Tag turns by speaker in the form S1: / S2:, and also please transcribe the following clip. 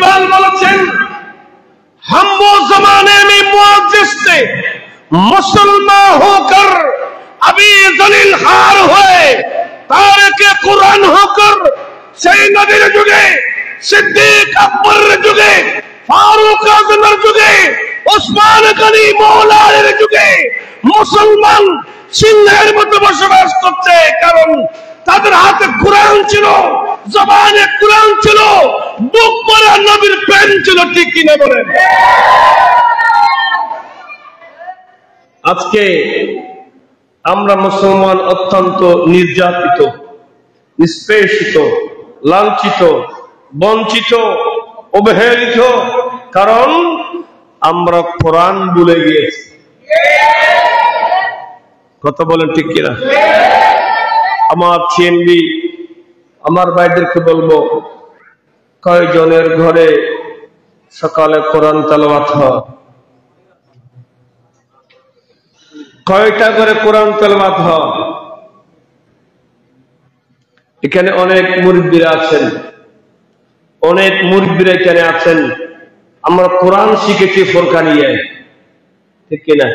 S1: इकबाल বলেছেন हम वो जमाने में मुआजिज थे मुसलमान होकर अभी जलील हार हुए तारिके कुरान होकर সেই নবীর যুগে সিদ্দিক আকবরের যুগে ফারুক আজমের যুগে ওসমান গনি মওলানার যুগে মুসলমান সিংহের মতো বসবাস করছে কারণ তাদের হাতে কুরআন ছিল জবানে কুরআন ছিল বুক ভরা নবীর প্রেম ছিল ঠিক কি না বলেন আজকে আমরা মুসলমান অত্যন্ত নির্যাতিত নিষ্পেষিত লাঞ্ছিত বঞ্চিত অবহেলিত কারণ আমরা কোরআন ভুলে গিয়েছি কথা বলেন ঠিক কিনা আমার সিএমবি আমার ভাইদেরকে বলবো কয়জনের ঘরে সকালে কোরআন তেলাওয়াত হয় কয়টা করে কোরআন তেলাওয়াত হয় এখানে অনেক মুরিদরা আছেন অনেক মুরিদরা এখানে আছেন আমরা কোরআন শিখেছি ফোরকানিয়ায় ঠিক কিনা